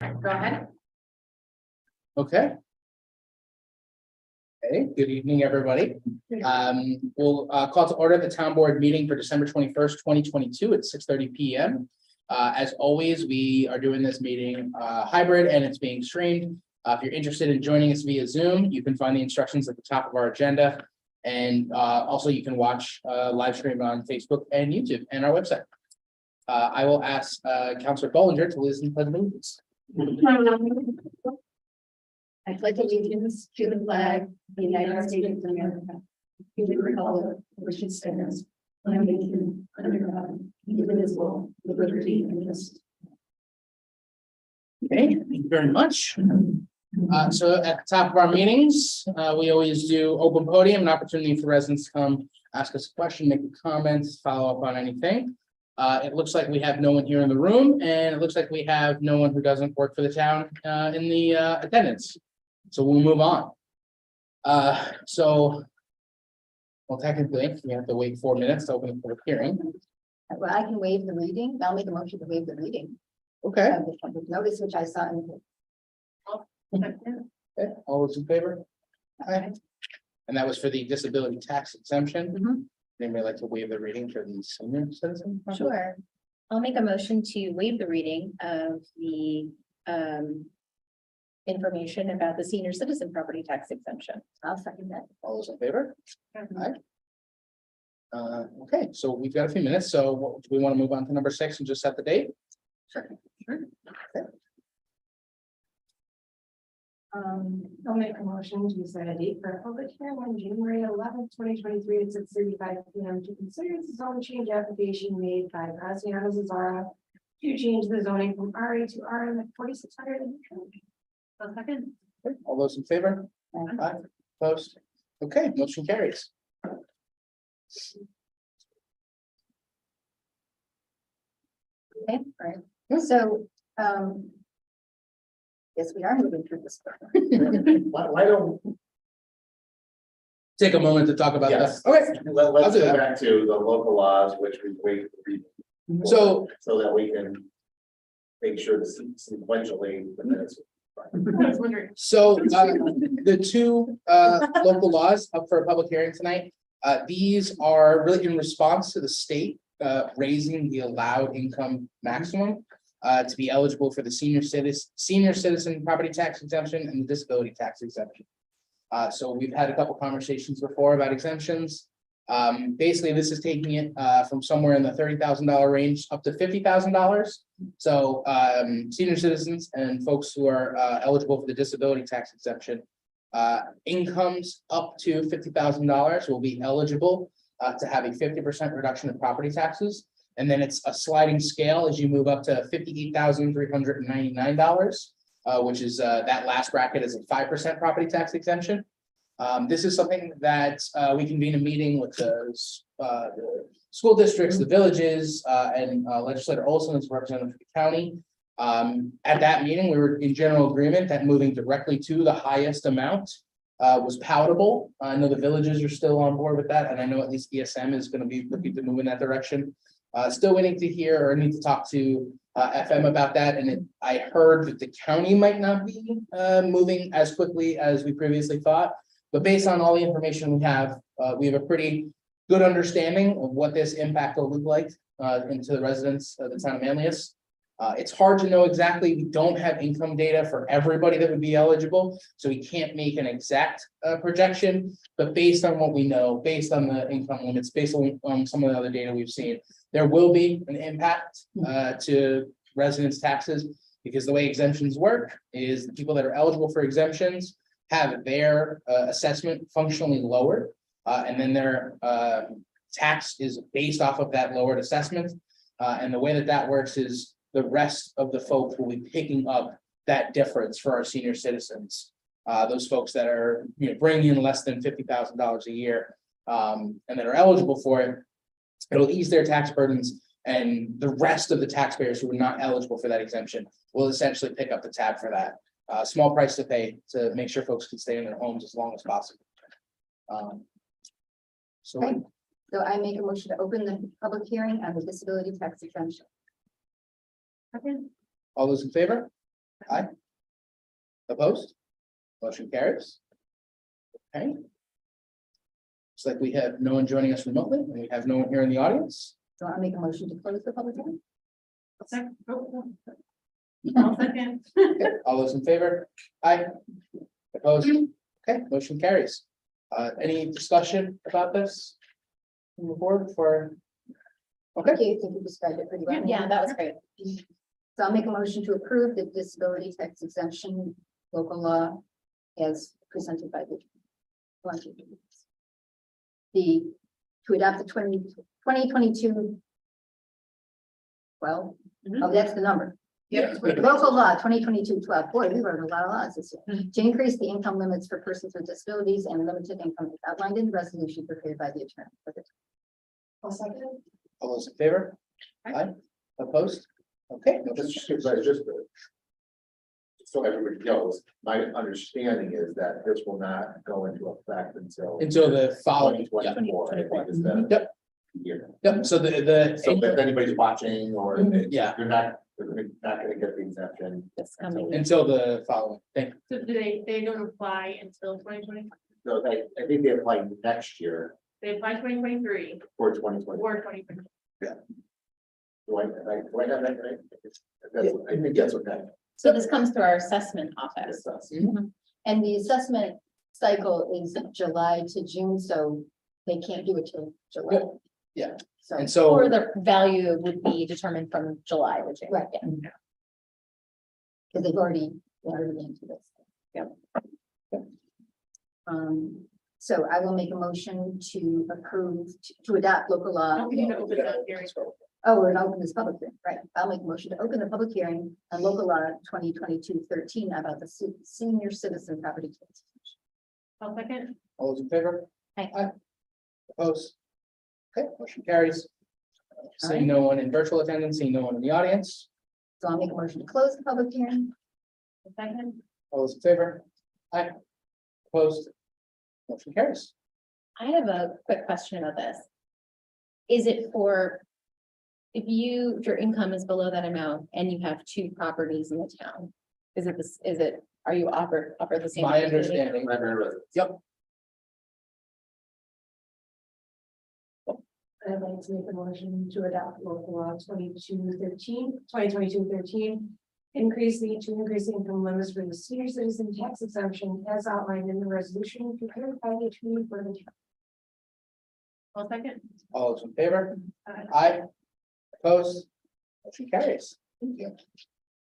Go ahead. Okay. Hey, good evening, everybody. We'll call to order the town board meeting for December 21st, 2022 at 6:30 p.m. As always, we are doing this meeting hybrid and it's being streamed. If you're interested in joining us via Zoom, you can find the instructions at the top of our agenda. And also you can watch live stream on Facebook and YouTube and our website. I will ask Councilor Bollinger to listen to the allegiance. I pledge allegiance to the flag of the United States of America, to the republic which it stands, one nation, under God, indivisible, with liberty and justice. Okay, thank you very much. So at the top of our meetings, we always do open podium, an opportunity for residents to come ask us a question, make a comment, follow up on anything. It looks like we have no one here in the room, and it looks like we have no one who doesn't work for the town in the attendance. So we'll move on. Well, technically, we have to wait 4 minutes to open the public hearing. Well, I can waive the reading. I'll make a motion to waive the reading. Okay. Of the public notice, which I saw in. Okay, all those in favor? Aye. And that was for the disability tax exemption. Anybody like to waive the reading for the senior citizen? Sure. I'll make a motion to waive the reading of the information about the senior citizen property tax exemption. I'll second that. All those in favor? Aye. Okay, so we've got a few minutes, so do we want to move on to number 6 and just set the date? Sure. Okay. I'll make a motion to set a date for a public hearing on January 11th, 2023 at 6:35 p.m. to consider the zone change application made by Graziano Zazzara to change the zoning from RA to RM at 4600. A second. Okay, all those in favor? Aye. Opposed? Okay, motion carries. Okay, all right. So, yes, we are moving through this. Why don't, Take a moment to talk about that. yes, Okay, let's I'll do go that. back to the local laws, which we wait for people, so so that we can make sure to sequentially the minutes. The two local laws up for a public hearing tonight, these are really in response to the state raising the allowed income maximum to be eligible for the senior citizen property tax exemption and the disability tax exemption. So we've had a couple conversations before about exemptions. Basically, this is taking it from somewhere in the $30,000 range up to $50,000. So senior citizens and folks who are eligible for the disability tax exemption, incomes up to $50,000 will be eligible to have a 50% reduction in property taxes. And then it's a sliding scale as you move up to $58,399, which is that last bracket is a 5% property tax exemption. This is something that we convene a meeting with the school districts, the villages, and Legislator Olson is representative of the county. At that meeting, we were in general agreement that moving directly to the highest amount was palatable. I know the villages are still on board with that, and I know at least ESM is going to be looking to move in that direction. Still waiting to hear or need to talk to FM about that, and I heard that the county might not be moving as quickly as we previously thought. But based on all the information we have a pretty good understanding of what this impact will look like into the residents of the town of Manlius. It's hard to know exactly. We don't have income data for everybody that would be eligible, so we can't make an exact projection. But based on what we know, based on the income limits, based on some of the other data we've seen, there will be an impact to residents' taxes, because the way exemptions work is the people that are eligible for exemptions have their assessment functionally lowered, and then their tax is based off of that lowered assessment. And the way that works is the rest of the folks will be picking up that difference for our senior citizens. Those folks that are bringing in less than $50,000 a year and that are eligible for it, it'll ease their tax burdens, and the rest of the taxpayers who are not eligible for that exemption will essentially pick up the tab for that. Small price to pay to make sure folks can stay in their homes as long as possible. Okay. So I make a motion to open the public hearing on the disability tax exemption. All those in favor? Aye. Opposed? Motion carries. Okay. Looks like we have no one joining us remotely, and we have no one here in the audience. So I'll make a motion to close the public hearing. Second. I'll second. Okay, all those in favor? Aye. Opposed? Okay, motion carries. Any discussion about this? Move forward for. Okay, Okay, I think you described it pretty well. Yeah, that was great. So I'll make a motion to approve the disability tax exemption local law as presented by the. To adopt the 2022. Well, oh, that's the number. yeah, Local law 2022-12. Boy, we wrote a lot of laws this year. To increase the income limits for persons with disabilities and limited income as outlined in the resolution prepared by the attorney. I'll second. all those in favor? Aye. Opposed? Okay. motion Just so everybody knows, my understanding is that this will not go into effect until Until the following. 2024, I think is the Yep, year. yep, so So if anybody's watching or Yeah. you're not gonna get the exemption. That's coming. until the following. Thank So do they don't apply until 2020? So I think they apply next year They apply 2023 for 2020. or 2020. Do I have that right? I think that's okay. So this comes through our assessment office. And the assessment cycle is July to June, so they can't do it till July. Yeah. So, And so. Or the value would be determined from July to June. Right. Yeah. because they've already into this. Yep. So I will make a motion to approve, to adopt local law. Don't need to open that hearing. Oh, we're gonna open this public hearing, right? I'll make a motion to open the public hearing on local law 2022-13 about the senior citizen property tax. I'll second. All those in favor? Aye. Opposed? Okay, motion carries. Seeing no one in virtual attendance, seeing no one in the audience, So I'll make a motion to close the public hearing. Second. all those in favor? Aye. Opposed? Motion carries. I have a quick question about this. Is it for, if your income is below that amount and you have two properties in the town? Is it this, are you offered the same? My opportunity? understanding, yep, I'd like to make a motion to adopt local law 2022-13. Increase the income limits for the senior citizen tax exemption as outlined in the resolution prepared by the attorney for the town. I'll second. all those in favor? Aye. Aye. Opposed? Motion carries. Thank you.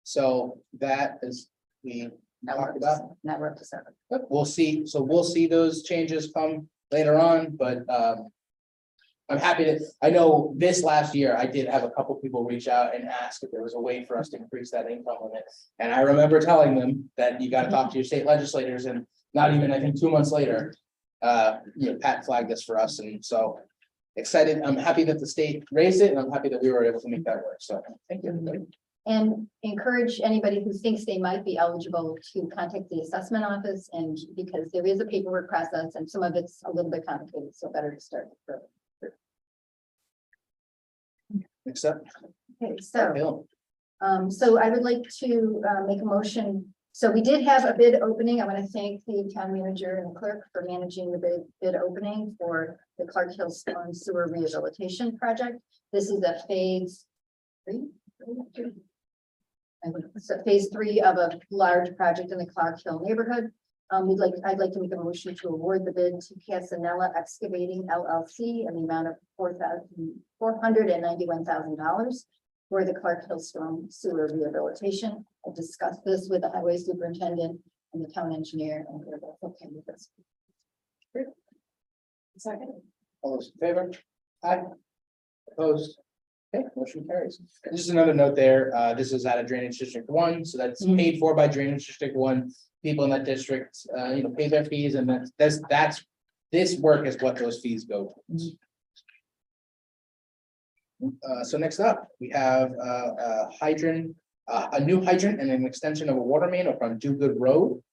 So that is, we Now talked about. Now we're up to 7. But we'll see, so we'll see those changes come later on, but I'm happy to, I know this last year, I did have a couple people reach out and ask if there was a way for us to increase that income limit. And I remember telling them that you gotta talk to your state legislators, and not even, I think, 2 months later. Pat flagged this for us, and so excited, I'm happy that the state raised it, and I'm happy that we were able to make that work, so thank you, everybody. And encourage anybody who thinks they might be eligible to contact the assessment office, and because there is a paperwork process and some of it's a little bit complicated, so better to start. Except. Okay, so I would like to make a motion. So we did have a bid opening. I want to thank the town manager and clerk for managing the bid opening for the Clark Hill Storm Sewer Rehabilitation Project. This is a phase 3. So phase 3 of a large project in the Clark Hill neighborhood. I'd like to make a motion to award the bid to Casanella Excavating LLC in the amount of $491,000 for the Clark Hill Storm Sewer Rehabilitation. I discussed this with the highway superintendent and the town engineer, and we're both okay with this. Second. All those in favor? Aye. Opposed? Okay, motion carries. Just another note there, this is out of Drainage District 1, so that's paid for by Drainage District 1. People in that district, pay their fees, and that's this work is what those fees go towards. So next up, we have a hydrant, a new hydrant and an extension of a water main up on Do Good Road.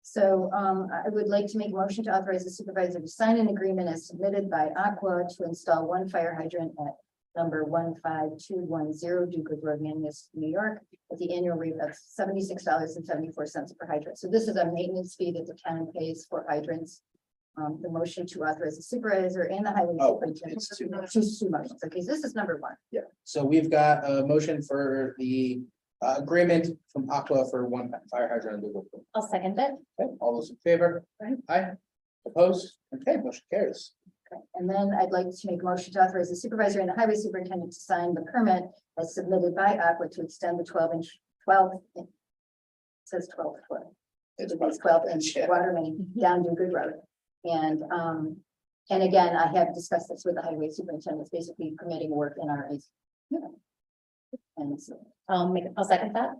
So I would like to make a motion to authorize the supervisor to sign an agreement as submitted by Aqua to install one fire hydrant at number 15210 Duke Road, Manlius, New York, at the annual rate of $76.74 per hydrant. So this is a maintenance fee that the town pays for hydrants. The motion to authorize the supervisor and the highway Oh, superintendent. it's two Two motions. Okay, so this is number one. So we've got a motion for the agreement from Aqua for one fire hydrant. I'll second it. Okay, all those in favor? Aye. Opposed? Okay, motion carries. Okay, and then I'd like to make a motion to authorize the supervisor and the highway superintendent to sign the permit as submitted by Aqua to extend the 12 says 12 foot. It's So it's 12-inch yeah. water main down Duke Road. And again, I have discussed this with the highway superintendent, it's basically permitting work in our. And so, I'll second that.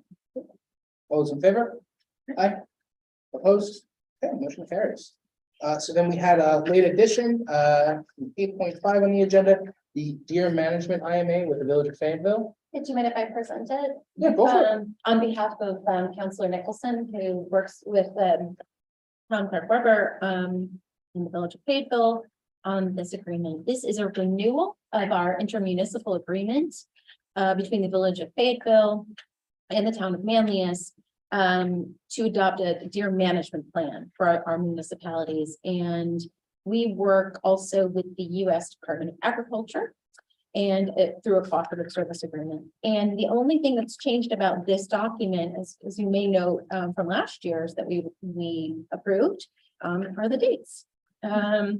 All those in favor? Aye. Opposed? Okay, motion carries. So then we had a late addition, 8.5 on the agenda, the deer management IMA with the village of Fayetteville. Do you mind if I present it? Yeah, go for it. On behalf of Councillor Nicholson, who works with Town Clerk Barber in the village of Fayetteville on this agreement. This is a renewal of our intermunicipal agreement between the village of Fayetteville and the town of Manlius to adopt a deer management plan for our municipalities. And we work also with the U.S. Department of Agriculture and through a cooperative service agreement. And the only thing that's changed about this document, as you may know from last year's that we approved, are the dates. Does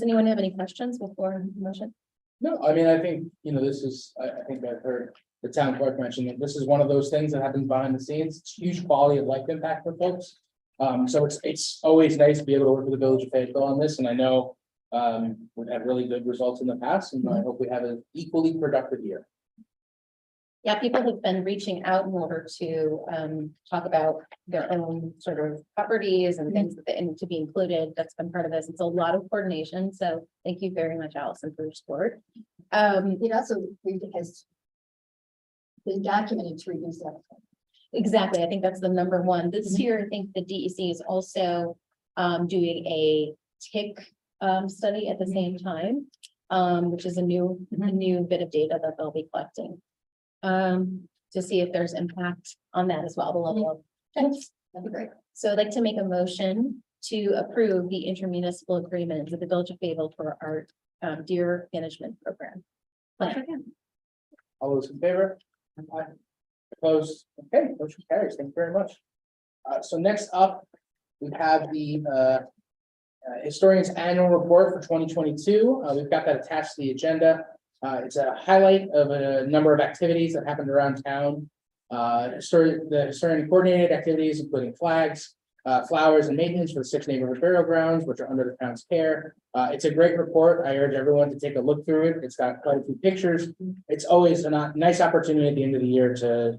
anyone have any questions before motion? No, I mean, I think, this is, I think I've heard the town clerk mention that this is one of those things that happens behind the scenes. It's huge quality of life impact for folks. So it's always nice to be able to work with the village of Fayetteville on this, and I know we've had really good results in the past, and I hope we have an equally productive year. Yeah, people have been reaching out in order to talk about their own sort of properties and things that need to be included. That's been part of this. It's a lot of coordination. So thank you very much, Allison, for your support. it also has been documented to reduce that. Exactly. I think that's the number one. This year, I think the DEC is also doing a tick study at the same time, which is a new bit of data that they'll be collecting to see if there's impact on that as well, the level of. That'd be great. So I'd like to make a motion to approve the intermunicipal agreement with the village of Fayetteville for our deer management program. All those in favor? Aye. Opposed? Okay, motion carries. Thank you very much. So next up, we have the historian's annual report for 2022. We've got that attached to the agenda. It's a highlight of a number of activities that happened around town. The historian coordinated activities, including flags, flowers, and maintenance for the 6 neighborhood burial grounds, which are under the town's care. It's a great report. I urge everyone to take a look through it. It's got quite a few pictures. It's always a nice opportunity at the end of the year to,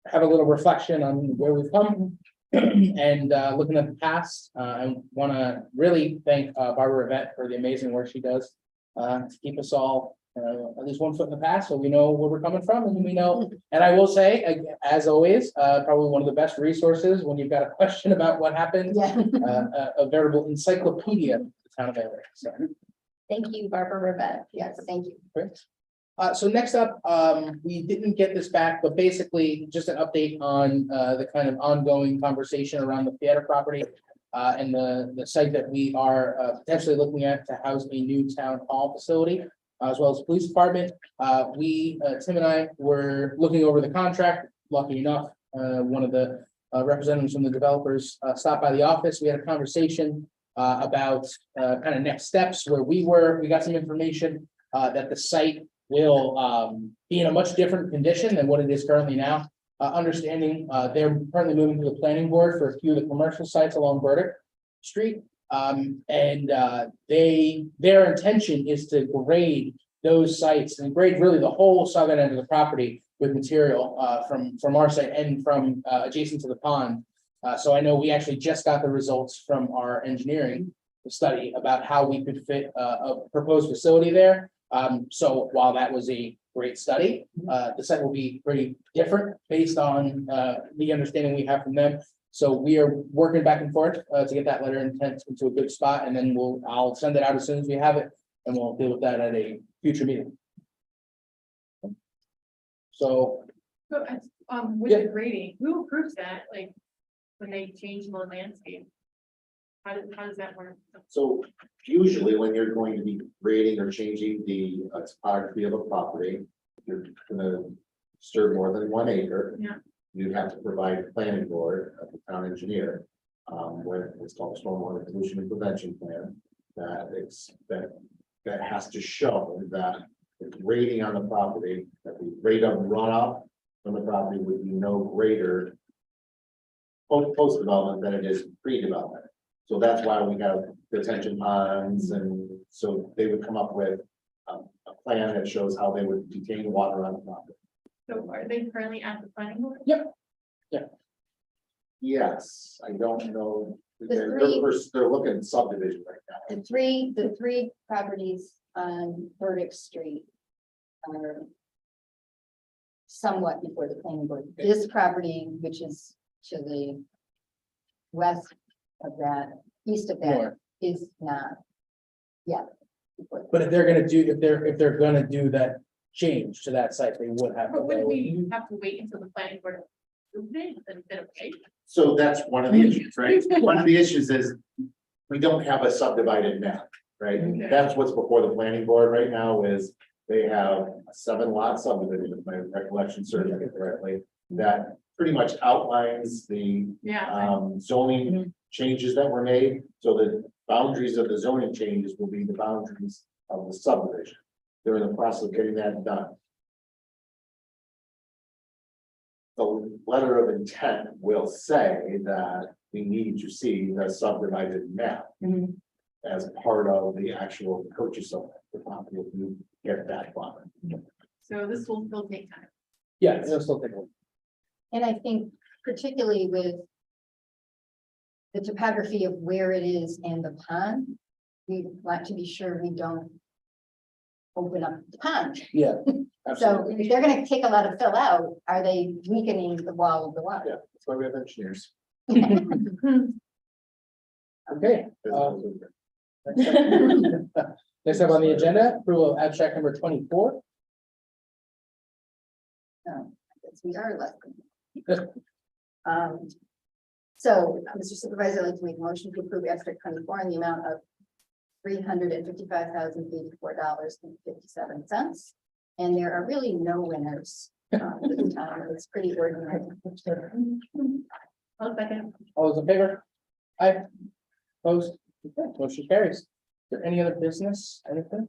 have a little reflection on where we've come and looking at the past. I want to really thank Barbara Rivette for the amazing work she does to keep us all at least 1 foot in the past, so we know where we're coming from, and we know. And I will say, as always, probably one of the best resources when you've got a question about what happened. Yeah. A veritable encyclopedia of the town of Everett. So, Thank you, Barbara Rivette. Yes, thank you. great. So next up, we didn't get this back, but basically just an update on the kind of ongoing conversation around the theater property and the site that we are potentially looking at to house a new town hall facility, as well as the police department. Tim and I were looking over the contract. Lucky enough, one of the representatives from the developers stopped by the office. We had a conversation about kind of next steps where we got some information that the site will be in a much different condition than what it is currently now. Understanding they're currently moving to the planning board for a few of the commercial sites along Burdick Street. Their intention is to grade those sites and grade really the whole southern end of the property with material from our site and from adjacent to the pond. So I know we actually just got the results from our engineering study about how we could fit a proposed facility there. So while that was a great study, the site will be pretty different based on the understanding we have from them. So we are working back and forth to get that letter of intent into a good spot, and then I'll send it out as soon as we have it, and we'll deal with that at a future meeting. So, So, with Yeah. the grading, who approves that, like, when they change the landscape? How does that work? So usually when you're going to be grading or changing the topography of a property, you're gonna disturb more than 1 acre. Yeah. You have to provide planning board of the town engineer, where it's called stormwater pollution and prevention plan. That has to show that the grading on the property, that the rate of runoff from the property would be no greater post development than it is pre-development. So that's why we have detention ponds, and so they would come up with a plan that shows how they would detain water on the property. So are they currently at the planning board? Yes, I don't know. They're, three- they're looking at subdivision right now. The three properties on Burdick Street are somewhat before the planning board. This property, which is to the west of that, east of that, North. is not yet. before the- but if they're gonna do that change to that site, they would have. to But wouldn't go- we have to wait until the planning board approves it instead of wait? So that's one of the issues, right? One of the issues is we don't have a subdivided map, right? Okay. That's what's before the planning board right now is they have a 7-lot subdivision, if my recollection serves me correctly, that pretty much outlines the Yeah, zoning changes that were made. So the boundaries of the zoning changes will be the boundaries of the subdivision. They're in the process of getting that done. The letter of intent will say that we need to see the subdivided map Mhm. as part of the actual purchase of the property, if you get that far. so this will still take time. Yeah, it'll still take a while. And I think particularly with the topography of where it is and the pond, we want to be sure we don't open up the pond. Yeah. So if they're gonna take a lot of fill out, are they weakening the wall of the Yeah, water? that's why we have engineers. Okay. Next up on the agenda, approval of abstract number 24. No, I guess we are less. So, Mr. Supervisor, I'd like to make a motion to approve abstract 24 in the amount of $355,084.57. And there are really no winners. In town. It's pretty ordinary. I'll second. All those in favor? Aye. Opposed? Okay, motion carries. Is there any other business, anything?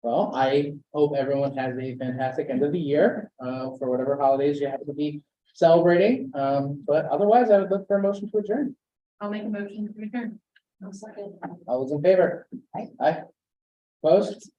Well, I hope everyone has a fantastic end of the year, for whatever holidays you happen to be celebrating. But otherwise, I would look for a motion to adjourn. I'll make a motion to return. I'll second. All those in favor? Aye. Aye. Opposed?